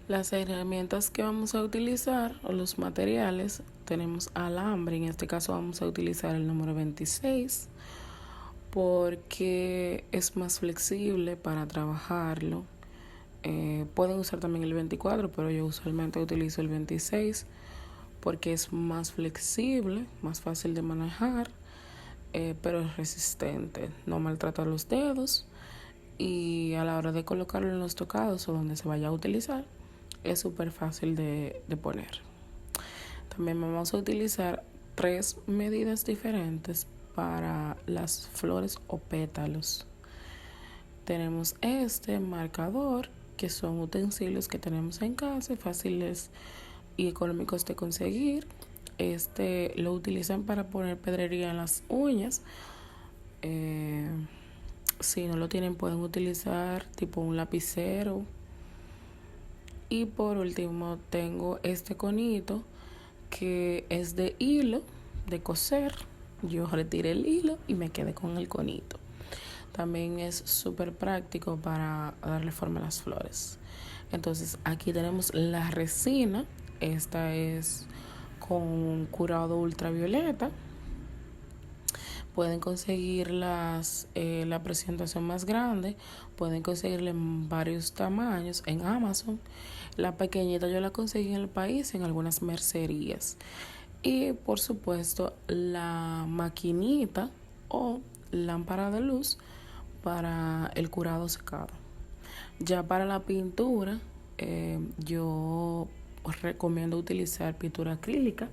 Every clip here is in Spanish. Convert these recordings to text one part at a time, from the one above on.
Las herramientas que vamos a utilizar o los materiales, tenemos alambre, en este caso vamos a utilizar el número 26 porque es más flexible para trabajarlo. Pueden usar también el 24, pero yo usualmente utilizo el 26 porque es más flexible, más fácil de manejar, pero es resistente, no maltrata los dedos y a la hora de colocarlo en los tocados o donde se vaya a utilizar es súper fácil de poner. También vamos a utilizar 3 medidas diferentes para las flores o pétalos. Tenemos este marcador, que son utensilios que tenemos en casa, fáciles y económicos de conseguir. Este lo utilizan para poner pedrería en las uñas. Si no lo tienen, pueden utilizar tipo un lapicero. Y por último tengo este conito que es de hilo, de coser. Yo retiré el hilo y me quedé con el conito. También es súper práctico para darle forma a las flores. Entonces aquí tenemos la resina. Esta es con curado ultravioleta. Pueden conseguir la presentación más grande, pueden conseguirla en varios tamaños en Amazon. La pequeñita yo la conseguí en el país en algunas mercerías. Y por supuesto la maquinita o lámpara de luz para el curado secado. Ya para la pintura, yo recomiendo utilizar pintura acrílica.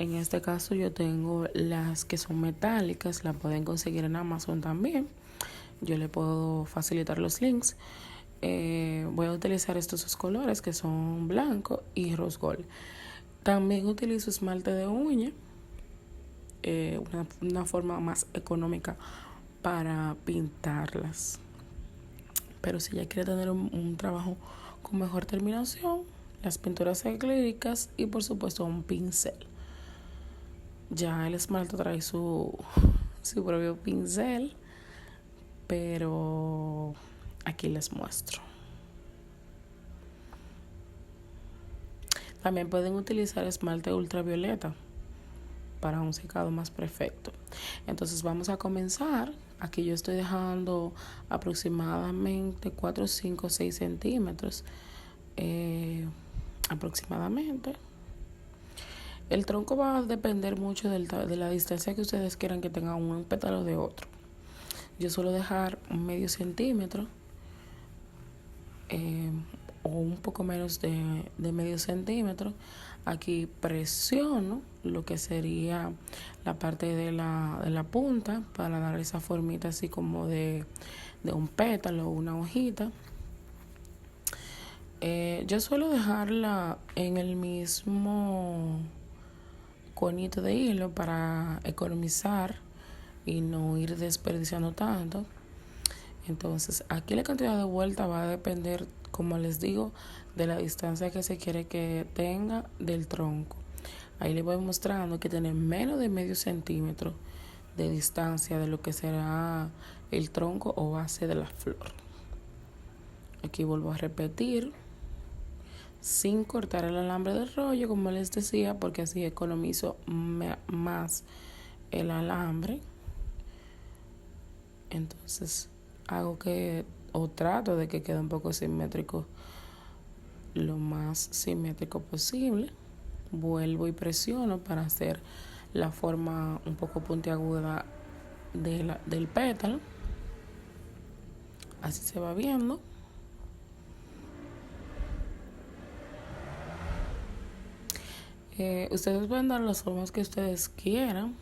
En este caso yo tengo las que son metálicas, las pueden conseguir en Amazon también. Yo le puedo facilitar los links. Voy a utilizar estos 2 colores que son blanco y rose gold. También utilizo esmalte de uña, una forma más económica para pintarlas. Pero si ya quiere tener un trabajo con mejor terminación, las pinturas acrílicas y por supuesto un pincel. Ya el esmalte trae su propio pincel, pero aquí les muestro. También pueden utilizar esmalte ultravioleta para un secado más perfecto. Entonces vamos a comenzar. Aquí yo estoy dejando aproximadamente 4, 5, 6 centímetros aproximadamente. El tronco va a depender mucho de la distancia que ustedes quieran que tenga un pétalo de otro. Yo suelo dejar un medio centímetro o un poco menos de medio centímetro. Aquí presiono lo que sería la parte de la punta para dar esa formita así como de un pétalo o una hojita. Yo suelo dejarla en el mismo conito de hilo para economizar y no ir desperdiciando tanto. Entonces aquí la cantidad de vuelta va a depender, como les digo, de la distancia que se quiere que tenga del tronco. Ahí les voy mostrando que tiene menos de medio centímetro de distancia de lo que será el tronco o base de la flor. Aquí vuelvo a repetir, sin cortar el alambre del rollo, como les decía, porque así economizo más el alambre. Entonces hago que, o trato de que quede un poco simétrico, lo más simétrico posible. Vuelvo y presiono para hacer la forma un poco puntiaguda del pétalo. Así se va viendo. Ustedes pueden dar las formas que ustedes quieran.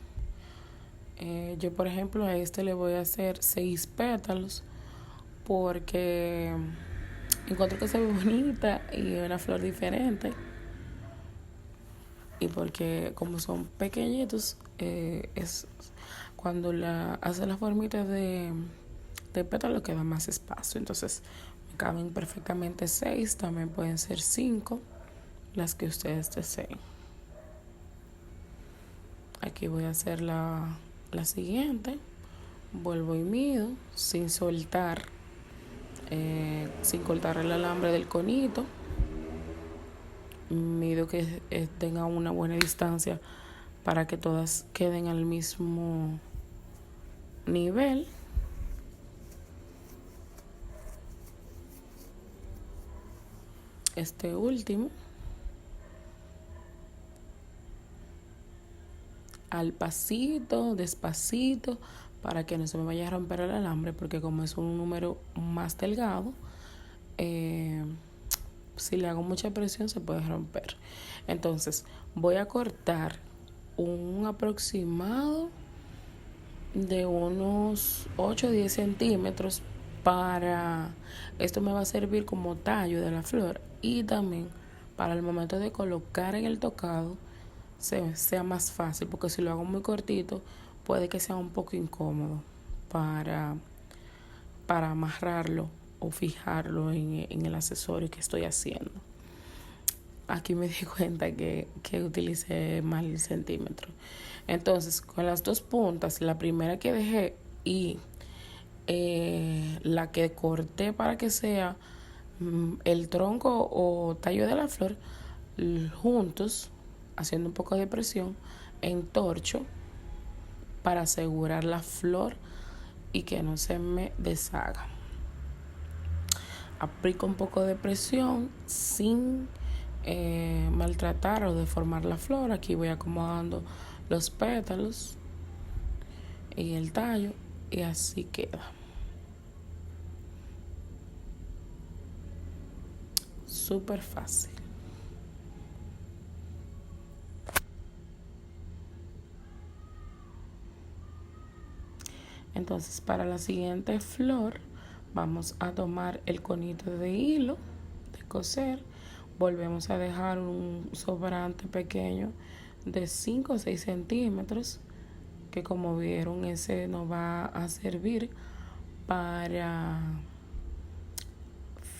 Yo por ejemplo a este le voy a hacer 6 pétalos porque encuentro que se ve bonita y una flor diferente, y porque como son pequeñitos, es cuando hace la formita de pétalo queda más espacio. Entonces me caben perfectamente 6, también pueden ser 5, las que ustedes deseen. Aquí voy a hacer la siguiente. Vuelvo y mido sin soltar el alambre del conito. mido que tenga una buena distancia para que todas queden al mismo nivel. Este último, al pasito, despacito, para que no se me vaya a romper el alambre, porque como es un número más delgado, si le hago mucha presión se puede romper. Entonces voy a cortar un aproximado de unos 8 o 10 centímetros. Para esto me va a servir como tallo de la flor, y también para el momento de colocar en el tocado sea más fácil, porque si lo hago muy cortito puede que sea un poco incómodo para, para amarrarlo o fijarlo en el accesorio que estoy haciendo. Aquí me di cuenta que utilicé mal el centímetro. Entonces, con las dos puntas, la primera que dejé y la que corté para que sea el tronco o tallo de la flor, juntos, haciendo un poco de presión, entorcho para asegurar la flor y que no se me deshaga. Aplico un poco de presión sin maltratar o deformar la flor. Aquí voy acomodando los pétalos y el tallo, y así queda. Súper fácil. Entonces, para la siguiente flor vamos a tomar el conito de hilo de coser. Volvemos a dejar un sobrante pequeño de 5 o 6 centímetros, que como vieron ese nos va a servir para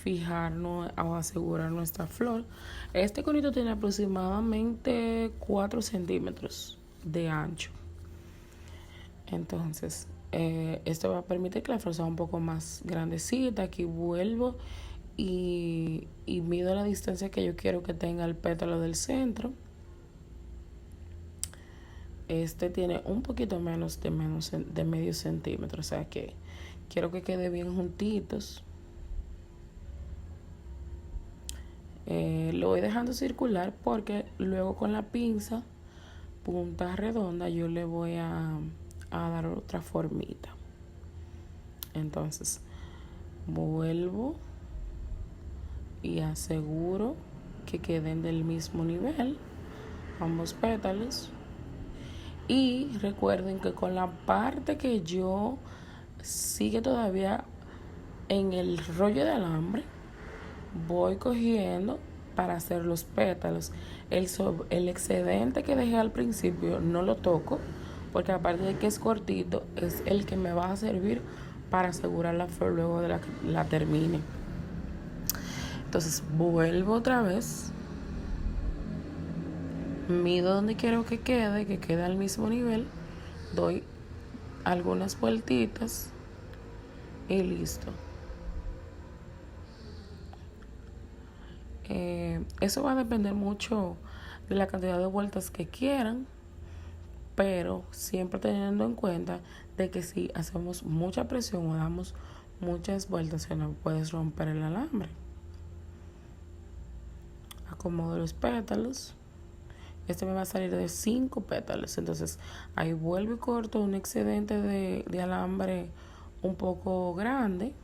fijarnos o asegurar nuestra flor. Este conito tiene aproximadamente 4 centímetros de ancho. Entonces, esto va a permitir que la flor sea un poco más grandecita. Aquí vuelvo y mido la distancia que yo quiero que tenga el pétalo del centro. Este tiene un poquito menos de medio centímetro, o sea que quiero que quede bien juntitos. Lo voy dejando circular porque luego con la pinza punta redonda yo le voy a dar otra formita. Entonces vuelvo y aseguro que queden del mismo nivel ambos pétalos. Y recuerden que con la parte que yo sigue todavía en el rollo de alambre, voy cogiendo para hacer los pétalos. El excedente que dejé al principio no lo toco, porque aparte de que es cortito, es el que me va a servir para asegurar la flor luego de que la termine. Entonces vuelvo otra vez, mido donde quiero que quede al mismo nivel, doy algunas vueltitas y listo. Eso va a depender mucho de la cantidad de vueltas que quieran, pero siempre teniendo en cuenta de que si hacemos mucha presión o damos muchas vueltas, se nos puede romper el alambre. Acomodo los pétalos. Este me va a salir de 5 pétalos, entonces ahí vuelvo y corto un excedente de alambre un poco grande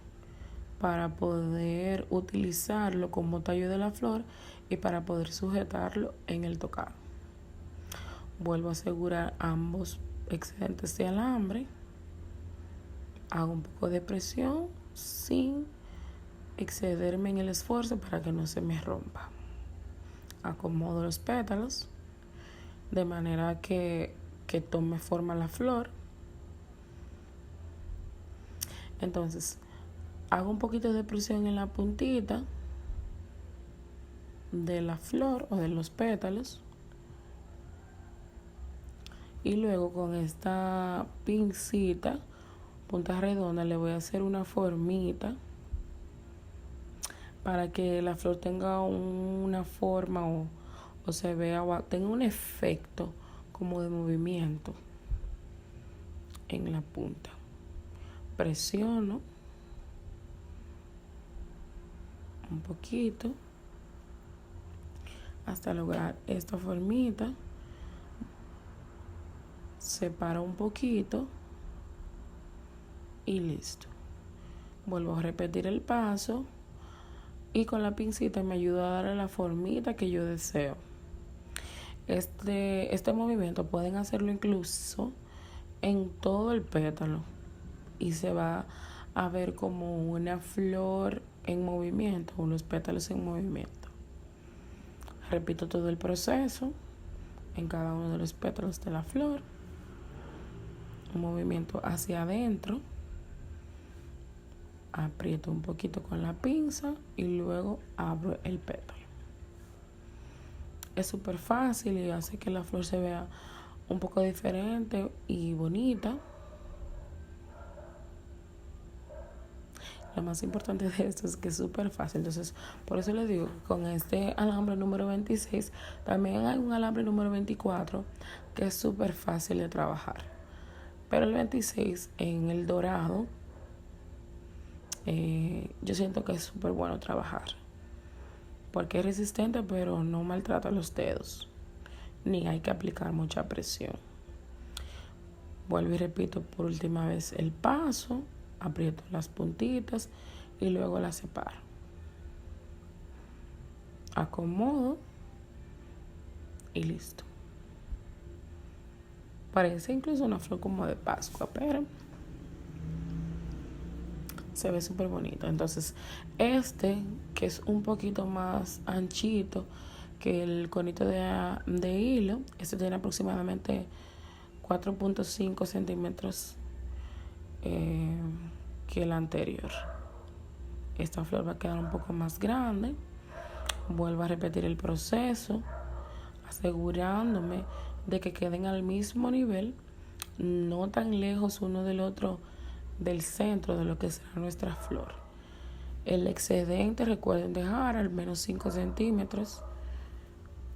para poder utilizarlo como tallo de la flor y para poder sujetarlo en el tocado. Vuelvo a asegurar ambos excedentes de alambre. Hago un poco de presión sin excederme en el esfuerzo para que no se me rompa. Acomodo los pétalos de manera que tome forma la flor. Entonces, hago un poquito de presión en la puntita de la flor o de los pétalos, y luego con esta pincita punta redonda le voy a hacer una formita para que la flor tenga una forma o se vea o tenga un efecto como de movimiento en la punta. Presiono un poquito hasta lograr esta formita. Separo un poquito y listo. Vuelvo a repetir el paso y con la pincita me ayuda a darle la formita que yo deseo. Este movimiento pueden hacerlo incluso en todo el pétalo y se va a ver como una flor en movimiento, unos pétalos en movimiento. Repito todo el proceso en cada uno de los pétalos de la flor. Un movimiento hacia adentro. Aprieto un poquito con la pinza y luego abro el pétalo. Es súper fácil y hace que la flor se vea un poco diferente y bonita. Lo más importante de esto es que es súper fácil. Entonces, por eso les digo que con este alambre número 26, también hay un alambre número 24 que es súper fácil de trabajar. Pero el 26 en el dorado, yo siento que es súper bueno trabajar. Porque es resistente, pero no maltrata los dedos. Ni hay que aplicar mucha presión. Vuelvo y repito por última vez el paso. Aprieto las puntitas y luego las separo. Acomodo y listo. Parece incluso una flor como de Pascua, pero se ve súper bonito. Entonces, que es un poquito más anchito que el conito de hilo, tiene aproximadamente 4.5 centímetros que el anterior. Esta flor va a quedar un poco más grande. Vuelvo a repetir el proceso, asegurándome de que queden al mismo nivel, no tan lejos uno del otro del centro de lo que será nuestra flor. El excedente recuerden dejar al menos 5 centímetros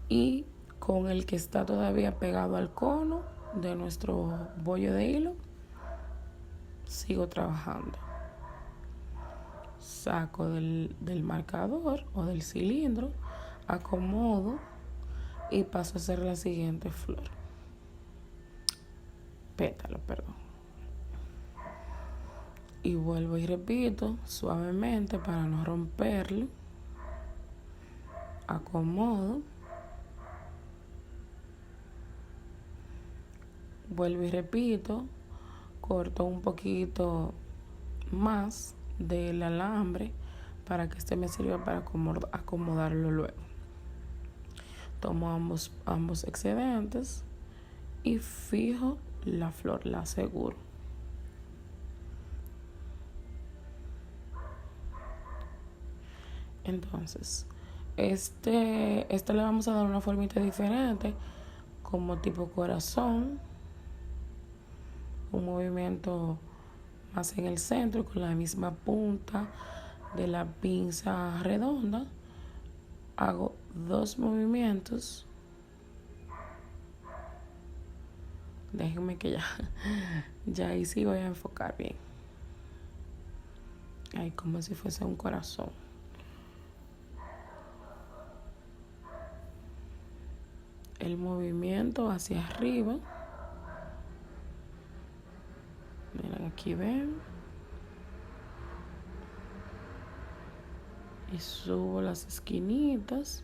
y con el que está todavía pegado al cono de nuestro bollo de hilo sigo trabajando. Saco del marcador o del cilindro, acomodo y paso a hacer la siguiente flor. Pétalo, perdón. Y vuelvo y repito suavemente para no romperlo. Acomodo. Vuelvo y repito. Corto un poquito más del alambre para que este me sirva para acomodarlo luego. Tomo ambos excedentes y fijo la flor, la aseguro. Entonces, le vamos a dar una formita diferente, como tipo corazón, un movimiento más en el centro con la misma punta de la pinza redonda. Hago 2 movimientos. Déjenme que ya ahí sí voy a enfocar bien. Ahí como si fuese un corazón. El movimiento hacia arriba. Miren, aquí ven. Y subo las esquinitas.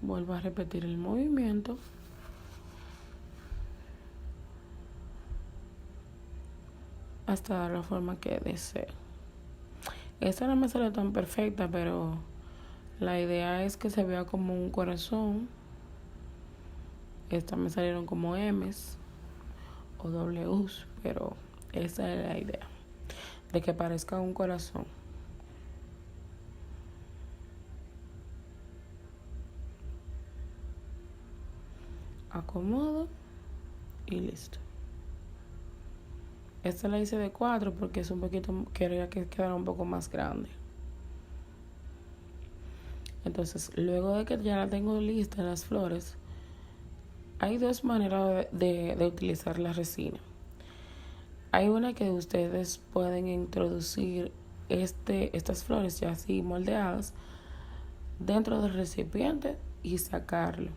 Vuelvo a repetir el movimiento. Hasta dar la forma que deseo. Esta no me sale tan perfecta, pero la idea es que se vea como un corazón. Estas me salieron como M's o W's, pero esa es la idea, de que parezca un corazón. Acomodo y listo. Esta la hice de 4 porque es un poquito, quería que quedara un poco más grande. Entonces, luego de que ya la tengo lista las flores, hay dos maneras de utilizar la resina. Hay una que ustedes pueden introducir estas flores ya así moldeadas dentro del recipiente y sacarlo.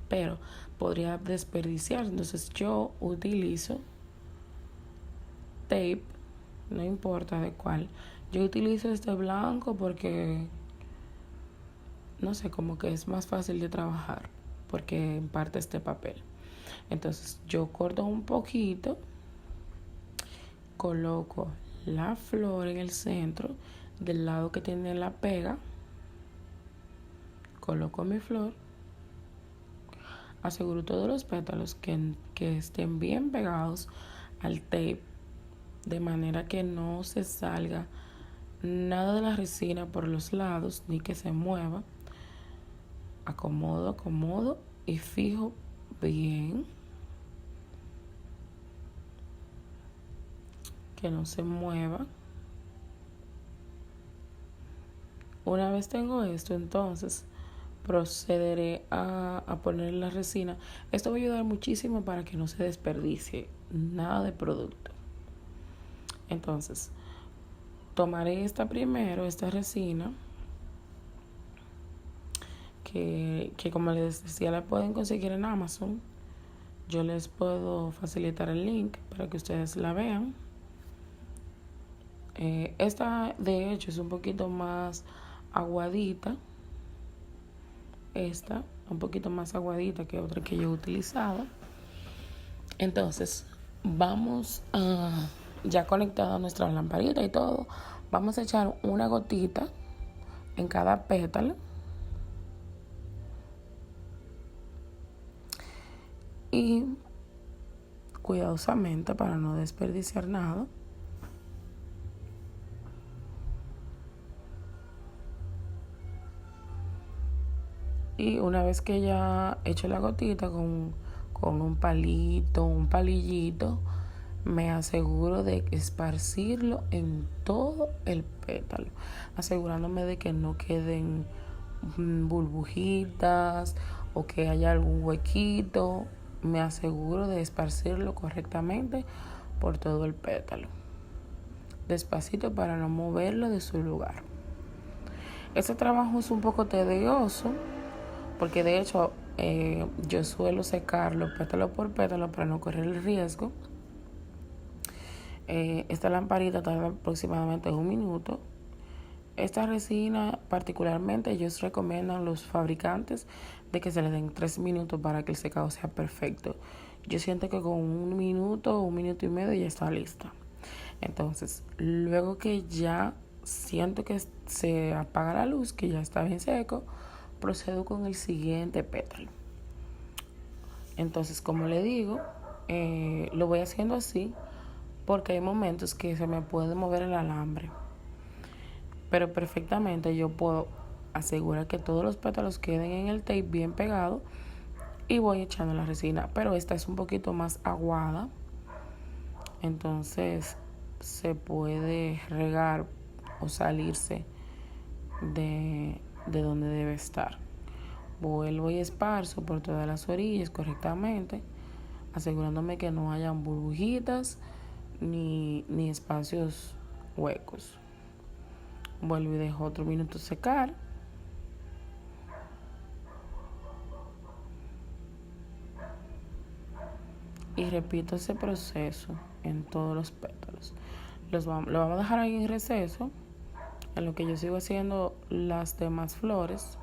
Pero podría desperdiciar. Entonces yo utilizo tape, no importa de cuál. Yo utilizo este blanco porque, no sé, como que es más fácil de trabajar porque en parte este papel. Entonces yo corto un poquito, coloco la flor en el centro del lado que tiene la pega, coloco mi flor, aseguro todos los pétalos que estén bien pegados al tape, de manera que no se salga nada de la resina por los lados ni que se mueva. Acomodo y fijo bien, que no se mueva. Una vez tengo esto, entonces procederé a poner la resina. Esto va a ayudar muchísimo para que no se desperdicie nada de producto. Entonces, tomaré esta resina, que como les decía la pueden conseguir en Amazon. Yo les puedo facilitar el link para que ustedes la vean. Esta de hecho es un poquito más aguadita. Esta un poquito más aguadita que otra que yo he utilizado. Entonces vamos a, ya conectada nuestra lamparita y todo, vamos a echar una gotita en cada pétalo y cuidadosamente, para no desperdiciar nada, y una vez que ya he hecho la gotita con un palito, un palillito, me aseguro de esparcirlo en todo el pétalo, asegurándome de que no queden burbujitas o que haya algún huequito. Me aseguro de esparcirlo correctamente por todo el pétalo, despacito, para no moverlo de su lugar. Este trabajo es un poco tedioso porque de hecho yo suelo secarlo pétalo por pétalo para no correr el riesgo. Esta lamparita tarda aproximadamente 1 minuto. Esta resina particularmente ellos recomiendan, los fabricantes, de que se le den 3 minutos para que el secado sea perfecto. Yo siento que con 1 minuto, 1 minuto y medio ya está lista. Entonces, luego que ya siento que se apaga la luz, que ya está bien seco, procedo con el siguiente pétalo. Entonces, como le digo, lo voy haciendo así porque hay momentos que se me puede mover el alambre. Pero perfectamente yo puedo asegurar que todos los pétalos queden en el tape bien pegado y voy echando la resina. Pero esta es un poquito más aguada, entonces se puede regar o salirse de donde debe estar. Vuelvo y esparzo por todas las orillas correctamente, asegurándome que no hayan burbujitas ni espacios huecos. Vuelvo y dejo otro minuto secar. Y repito ese proceso en todos los pétalos. Lo vamos a dejar ahí en receso, en lo que yo sigo haciendo las demás flores.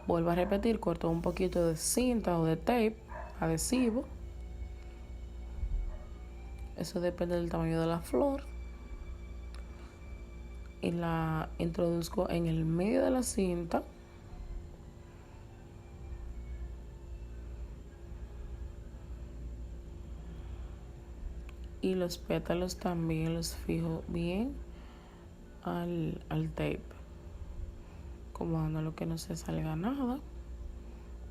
Vuelvo a repetir, corto un poquito de cinta o de tape adhesivo. Eso depende del tamaño de la flor. Y la introduzco en el medio de la cinta. Y los pétalos también los fijo bien al tape, acomodando que no se salga nada,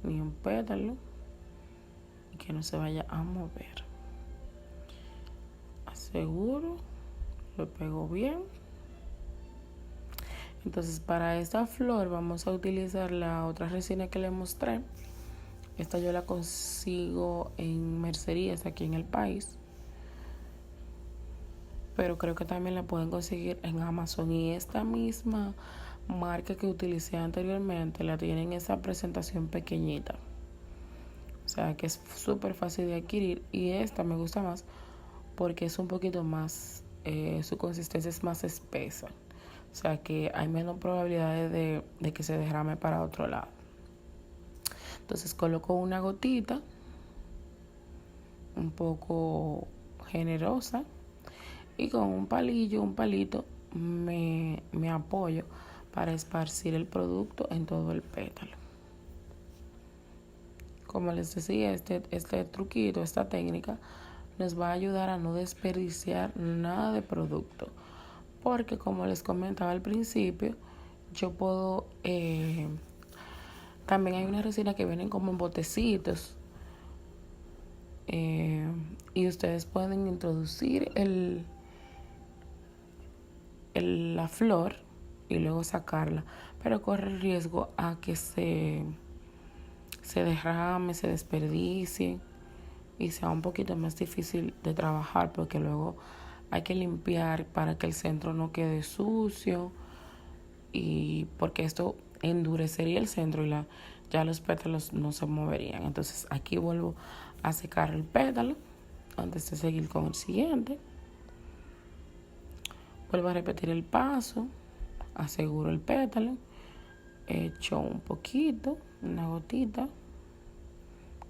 ni un pétalo, y que no se vaya a mover. seguro, lo pego bien. Entonces para esta flor vamos a utilizar la otra resina que le mostré. Esta yo la consigo en mercerías aquí en el país, pero creo que también la pueden conseguir en Amazon. Y esta misma marca que utilicé anteriormente la tiene en esa presentación pequeñita, o sea que es súper fácil de adquirir. Y esta me gusta más porque es un poquito más, su consistencia es más espesa, o sea que hay menos probabilidades de que se derrame para otro lado. Entonces coloco una gotita un poco generosa y con un palito me apoyo para esparcir el producto en todo el pétalo. Como les decía, este truquito, esta técnica nos va a ayudar a no desperdiciar nada de producto, porque como les comentaba al principio, yo puedo, también hay una resina que vienen como en botecitos, y ustedes pueden introducir la flor y luego sacarla, pero corre el riesgo a que se derrame, se desperdicie y sea un poquito más difícil de trabajar, porque luego hay que limpiar para que el centro no quede sucio, y porque esto endurecería el centro y ya los pétalos no se moverían. Entonces aquí vuelvo a secar el pétalo antes de seguir con el siguiente. Vuelvo a repetir el paso, aseguro el pétalo, echo un poquito, una gotita,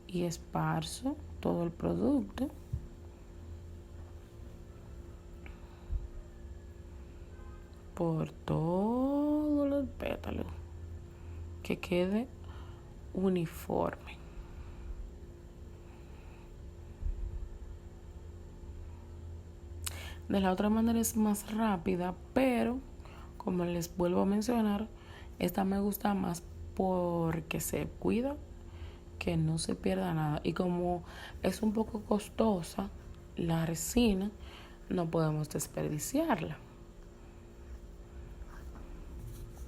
y esparzo todo el producto por todos los pétalos, que quede uniforme. De la otra manera es más rápida, pero como les vuelvo a mencionar, esta me gusta más porque se cuida que no se pierda nada, y como es un poco costosa la resina, no podemos desperdiciarla.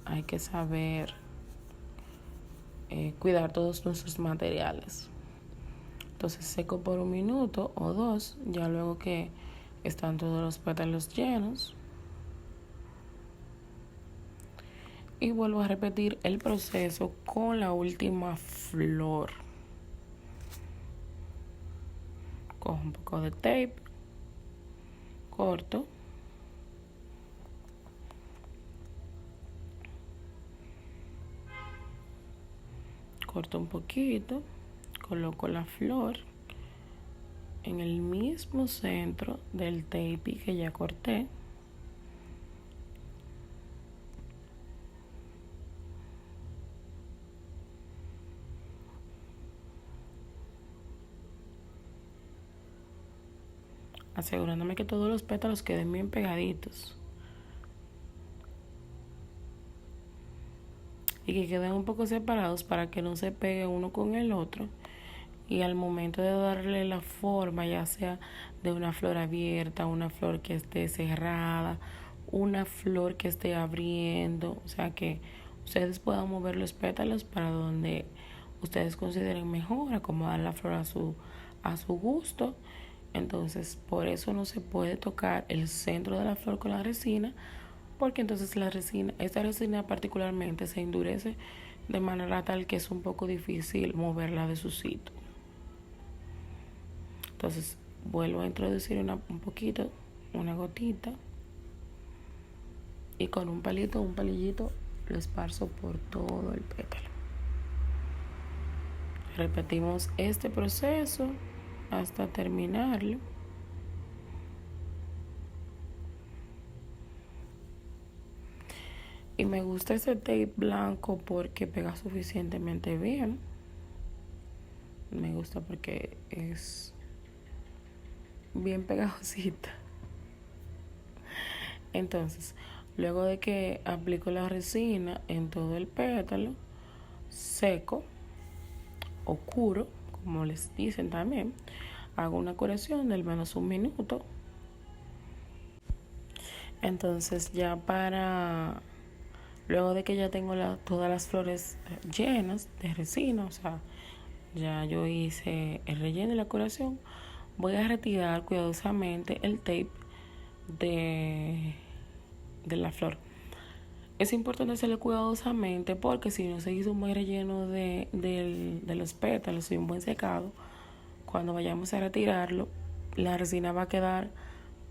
Hay que saber cuidar todos nuestros materiales. Entonces seco por 1 minuto o 2, ya luego que están todos los pétalos llenos, y vuelvo a repetir el proceso con la última flor. Cojo un poco de tape, corto, un poquito, coloco la flor en el mismo centro del tape que ya corté, asegurándome que todos los pétalos queden bien pegaditos y que queden un poco separados para que no se pegue uno con el otro. Y al momento de darle la forma, ya sea de una flor abierta, una flor que esté cerrada, una flor que esté abriendo, o sea que ustedes puedan mover los pétalos para donde ustedes consideren mejor, acomodar la flor a su gusto. Entonces, por eso no se puede tocar el centro de la flor con la resina, porque entonces esta resina particularmente se endurece de manera tal que es un poco difícil moverla de su sitio. Entonces vuelvo a introducir un poquito, una gotita, y con un palillito lo esparzo por todo el pétalo. Repetimos este proceso hasta terminarlo. Y me gusta ese tape blanco porque pega suficientemente bien. Me gusta porque es bien pegajosita. Entonces, luego de que aplico la resina en todo el pétalo, seco o curo, como les dicen también, hago una curación de al menos 1 minuto Entonces ya luego de que ya tengo todas las flores llenas de resina, o sea, ya yo hice el relleno y la curación, voy a retirar cuidadosamente el tape de la flor. Es importante hacerlo cuidadosamente porque si no se hizo un buen relleno de los pétalos y un buen secado, cuando vayamos a retirarlo, la resina va a quedar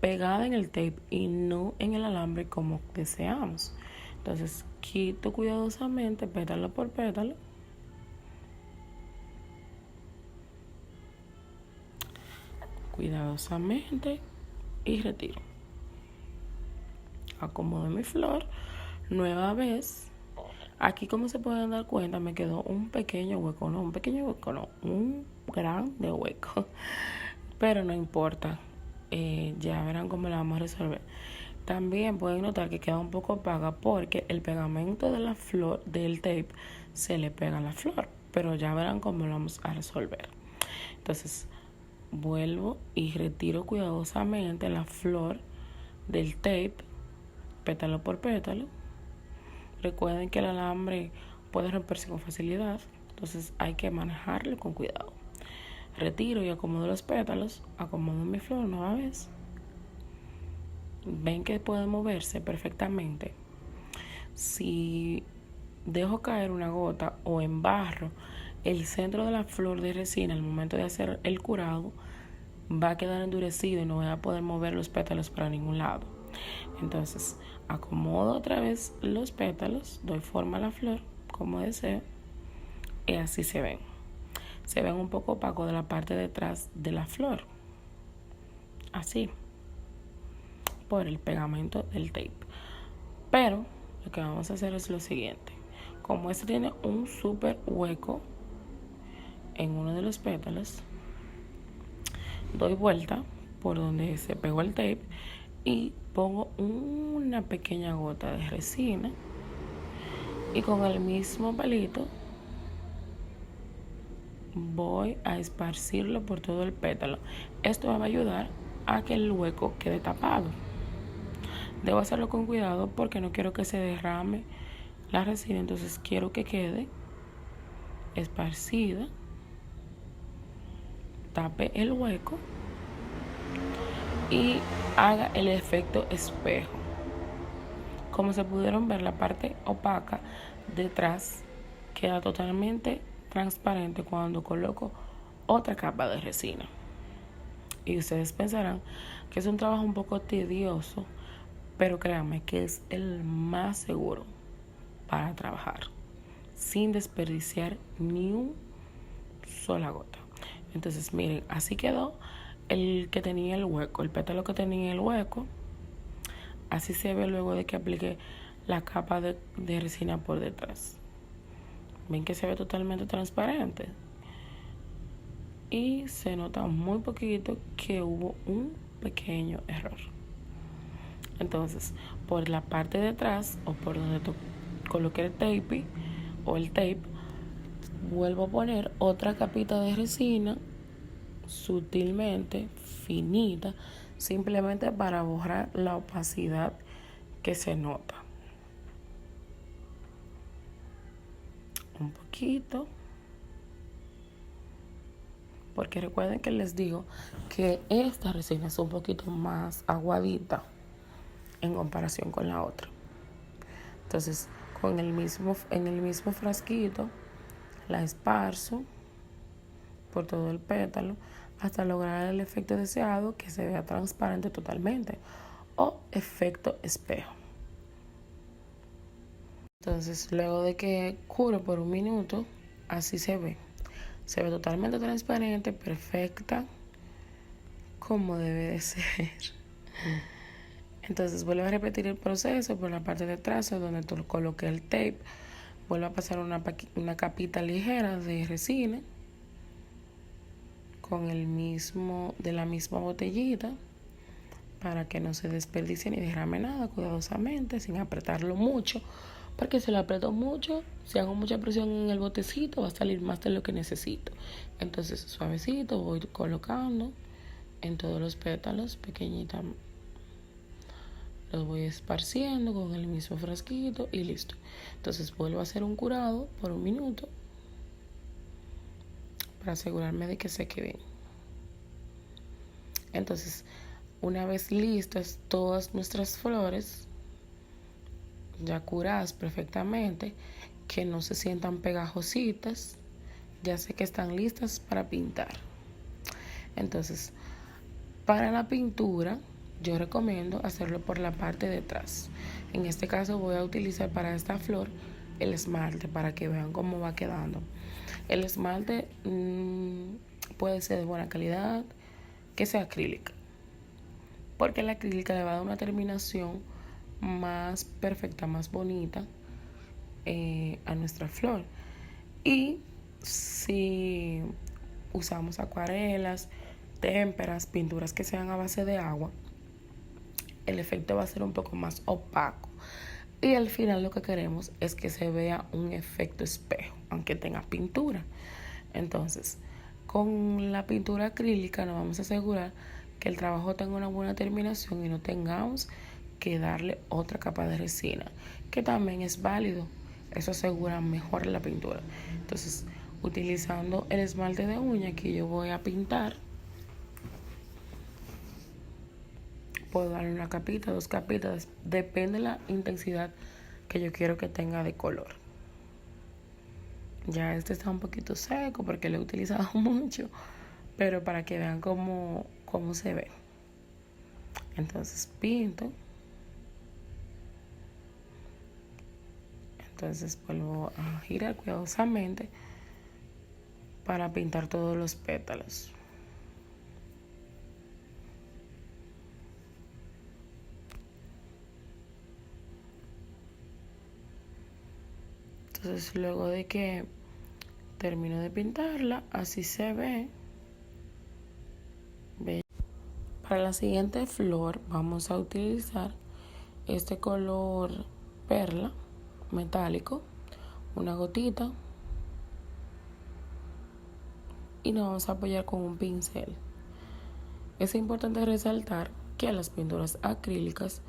pegada en el tape y no en el alambre como deseamos. Entonces quito cuidadosamente pétalo por pétalo. Cuidadosamente y retiro. Acomodo mi flor. Nueva vez. Aquí, como se pueden dar cuenta, me quedó un pequeño hueco. No, un pequeño hueco, no. Un grande hueco. Pero no importa. Ya verán cómo la vamos a resolver. También pueden notar que queda un poco opaca porque el pegamento de la flor, del tape, se le pega a la flor. Pero ya verán cómo lo vamos a resolver. Entonces, vuelvo y retiro cuidadosamente la flor del tape, pétalo por pétalo. Recuerden que el alambre puede romperse con facilidad, entonces hay que manejarlo con cuidado. Retiro y acomodo los pétalos, acomodo mi flor nueva vez. Ven que puede moverse perfectamente. Si dejo caer una gota o embarro el centro de la flor de resina al momento de hacer el curado, va a quedar endurecido y no voy a poder mover los pétalos para ningún lado. Entonces acomodo otra vez los pétalos, doy forma a la flor como deseo y así se ven. Se ven un poco opacos de la parte de atrás de la flor, así, por el pegamento del tape. Pero lo que vamos a hacer es lo siguiente. Como este tiene un súper hueco en uno de los pétalos, doy vuelta por donde se pegó el tape y pongo una pequeña gota de resina y con el mismo palito voy a esparcirlo por todo el pétalo. Esto me va a ayudar a que el hueco quede tapado. Debo hacerlo con cuidado porque no quiero que se derrame la resina, entonces quiero que quede esparcida, tape el hueco y haga el efecto espejo. Como se pudieron ver, la parte opaca detrás queda totalmente transparente cuando coloco otra capa de resina. Y ustedes pensarán que es un trabajo un poco tedioso, pero créanme que es el más seguro para trabajar sin desperdiciar ni una sola gota. Entonces miren, así quedó el que tenía el hueco, el pétalo que tenía el hueco. Así se ve luego de que aplique la capa de resina por detrás. Ven que se ve totalmente transparente. Y se nota muy poquito que hubo un pequeño error. Entonces, por la parte de atrás o por donde coloqué el tape o el tape, vuelvo a poner otra capita de resina sutilmente, finita, simplemente para borrar la opacidad que se nota. Un poquito, porque recuerden que les digo que esta resina es un poquito más aguadita en comparación con la otra. Entonces, en el mismo frasquito la esparzo por todo el pétalo hasta lograr el efecto deseado, que se vea transparente totalmente, o efecto espejo. Entonces, luego de que curo por un minuto, así se ve. Se ve totalmente transparente, perfecta, como debe de ser. Entonces, vuelvo a repetir el proceso por la parte de atrás, donde coloqué el tape. Vuelvo a pasar una capita ligera de resina con de la misma botellita, para que no se desperdicie ni derrame nada, cuidadosamente, sin apretarlo mucho, porque si lo aprieto mucho, si hago mucha presión en el botecito, va a salir más de lo que necesito. Entonces, suavecito voy colocando en todos los pétalos, pequeñita los voy esparciendo con el mismo frasquito y listo. Entonces vuelvo a hacer un curado por 1 minuto para asegurarme de que seque bien. Entonces, una vez listas todas nuestras flores, ya curadas perfectamente, que no se sientan pegajositas, ya sé que están listas para pintar. Entonces, para la pintura, yo recomiendo hacerlo por la parte de atrás. En este caso voy a utilizar para esta flor el esmalte para que vean cómo va quedando. El esmalte puede ser de buena calidad, que sea acrílica, porque la acrílica le va a dar una terminación más perfecta, más bonita a nuestra flor. Y si usamos acuarelas, témperas, pinturas que sean a base de agua, el efecto va a ser un poco más opaco. Y al final lo que queremos es que se vea un efecto espejo, aunque tenga pintura. Entonces, con la pintura acrílica nos vamos a asegurar que el trabajo tenga una buena terminación y no tengamos que darle otra capa de resina, que también es válido. Eso asegura mejor la pintura. Entonces, utilizando el esmalte de uña que yo voy a pintar, puedo darle una capita, 2 capitas, depende de la intensidad que yo quiero que tenga de color. Ya este está un poquito seco porque lo he utilizado mucho, pero para que vean cómo se ve. Entonces pinto. Entonces vuelvo a girar cuidadosamente para pintar todos los pétalos. Entonces luego de que termino de pintarla, así se ve. Para la siguiente flor vamos a utilizar este color perla metálico, una gotita, y nos vamos a apoyar con un pincel. Es importante resaltar que las pinturas acrílicas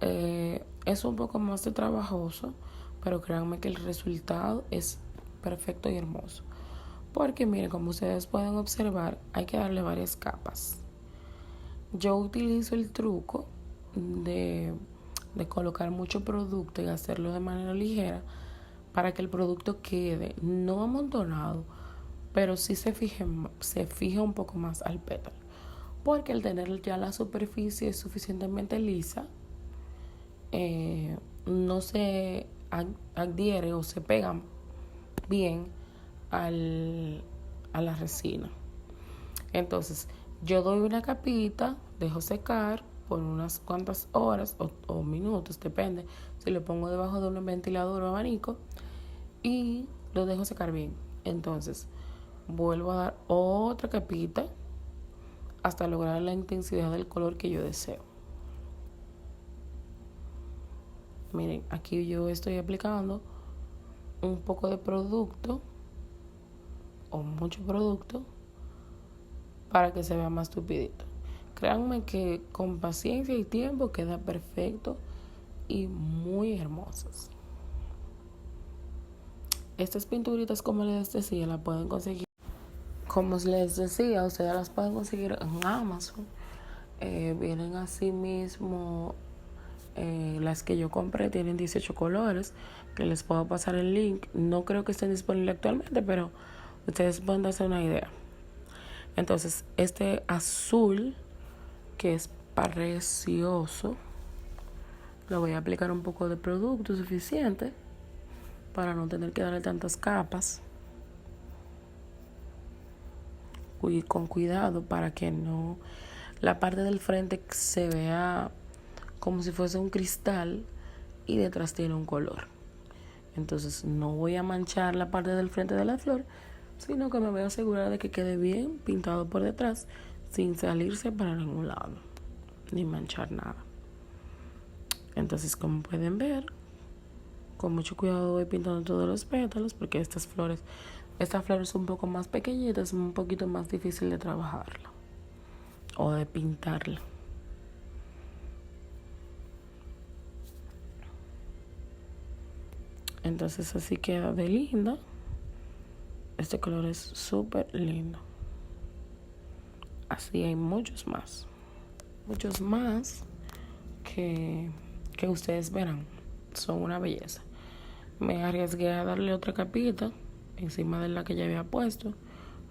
es un poco más de trabajoso, pero créanme que el resultado es perfecto y hermoso. Porque miren, como ustedes pueden observar, hay que darle varias capas. Yo utilizo el truco de colocar mucho producto y hacerlo de manera ligera para que el producto quede no amontonado, pero sí se fije un poco más al pétalo. Porque al tener ya la superficie suficientemente lisa, no se adhiere o se pega bien a la resina. Entonces, yo doy una capita, dejo secar por unas cuantas horas o minutos, depende. Si lo pongo debajo de un ventilador o abanico, y lo dejo secar bien. Entonces, vuelvo a dar otra capita hasta lograr la intensidad del color que yo deseo. Miren, aquí yo estoy aplicando un poco de producto o mucho producto para que se vea más tupidito. Créanme que con paciencia y tiempo queda perfecto y muy hermosas. Estas pinturitas, como les decía, las pueden conseguir. Como les decía, ustedes las pueden conseguir en Amazon. Vienen así mismo. Las que yo compré tienen 18 colores, que les puedo pasar el link. No creo que estén disponibles actualmente, pero ustedes pueden darse una idea. Entonces, este azul, que es precioso, lo voy a aplicar un poco de producto suficiente para no tener que darle tantas capas. Y con cuidado para que no la parte del frente se vea como si fuese un cristal y detrás tiene un color. Entonces no voy a manchar la parte del frente de la flor, sino que me voy a asegurar de que quede bien pintado por detrás sin salirse para ningún lado ni manchar nada. Entonces, como pueden ver, con mucho cuidado voy pintando todos los pétalos porque esta flor es un poco más pequeñita, es un poquito más difícil de trabajarla o de pintarla. Entonces así queda de linda. Este color es súper lindo. Así hay muchos más que ustedes verán. Son una belleza. Me arriesgué a darle otra capita encima de la que ya había puesto,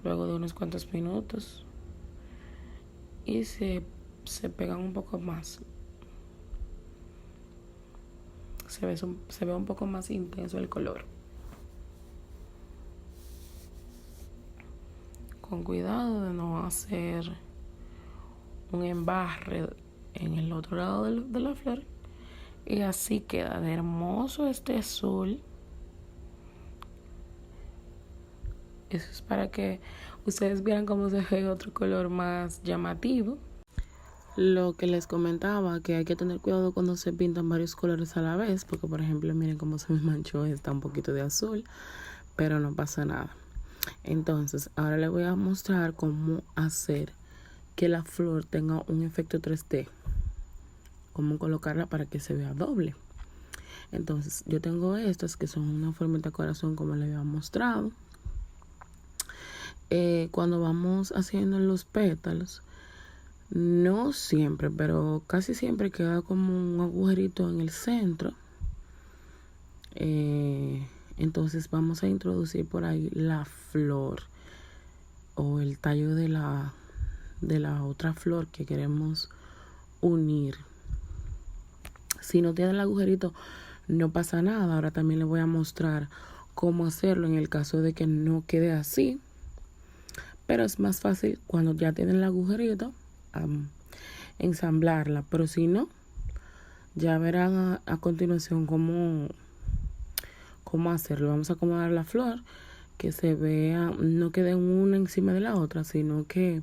luego de unos cuantos minutos, y se pegan un poco más. Se ve un poco más intenso el color. Con cuidado de no hacer un embarre en el otro lado de la flor. Y así queda de hermoso este azul. Eso es para que ustedes vean cómo se ve otro color más llamativo. Lo que les comentaba, que hay que tener cuidado cuando se pintan varios colores a la vez, porque por ejemplo miren cómo se me manchó, está un poquito de azul, pero no pasa nada. Entonces ahora les voy a mostrar cómo hacer que la flor tenga un efecto 3D, cómo colocarla para que se vea doble. Entonces yo tengo estas que son una formita corazón, como les había mostrado. Cuando vamos haciendo los pétalos, no siempre, pero casi siempre queda como un agujerito en el centro. Entonces vamos a introducir por ahí la flor o el tallo de la otra flor que queremos unir. Si no tiene el agujerito, no pasa nada. Ahora también les voy a mostrar cómo hacerlo en el caso de que no quede así. Pero es más fácil cuando ya tienen el agujerito ensamblarla. Pero si no, ya verán a continuación cómo hacerlo. Vamos a acomodar la flor, que se vea, no quede una encima de la otra, sino que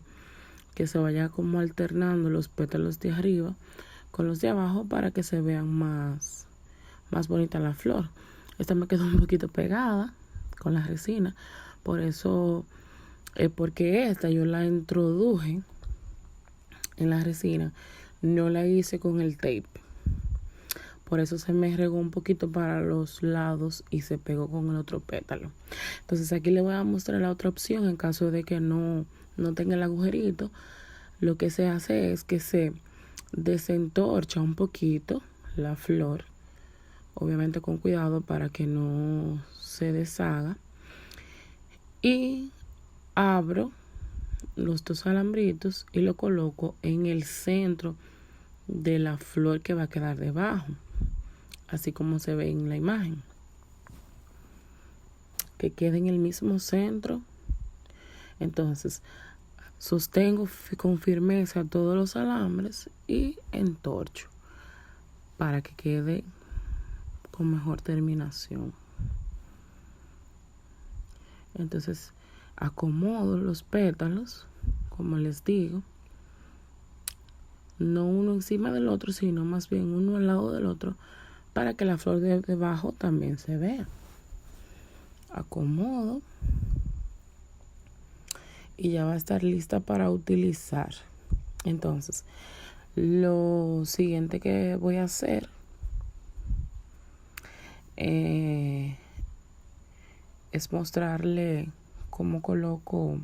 se vaya como alternando los pétalos de arriba con los de abajo para que se vean más bonita la flor. Esta me quedó un poquito pegada con la resina, por eso porque esta yo la introduje en la resina, no la hice con el tape, por eso se me regó un poquito para los lados y se pegó con el otro pétalo. Entonces aquí le voy a mostrar la otra opción en caso de que no tenga el agujerito. Lo que se hace es que se desentorcha un poquito la flor, obviamente con cuidado para que no se deshaga, y abro los dos alambritos y lo coloco en el centro de la flor que va a quedar debajo, así como se ve en la imagen, que quede en el mismo centro. Entonces sostengo con firmeza todos los alambres y entorcho para que quede con mejor terminación. Entonces acomodo los pétalos, como les digo, no uno encima del otro, sino más bien uno al lado del otro, para que la flor de debajo también se vea. Acomodo y ya va a estar lista para utilizar. Entonces lo siguiente que voy a hacer es mostrarle cómo coloco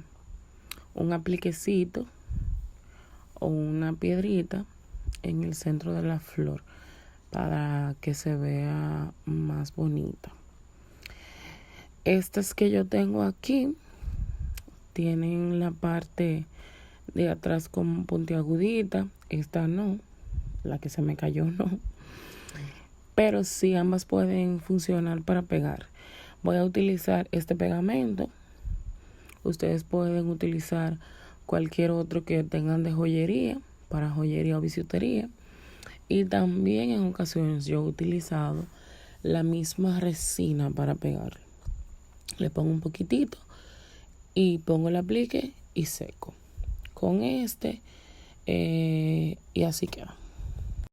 un apliquecito o una piedrita en el centro de la flor para que se vea más bonita. Estas que yo tengo aquí tienen la parte de atrás como puntiagudita. Esta no, la que se me cayó no, pero sí ambas pueden funcionar para pegar. Voy a utilizar este pegamento. Ustedes pueden utilizar cualquier otro que tengan de joyería, para joyería o bisutería. Y también en ocasiones yo he utilizado la misma resina para pegar. Le pongo un poquitito y pongo el aplique y seco con este y así queda.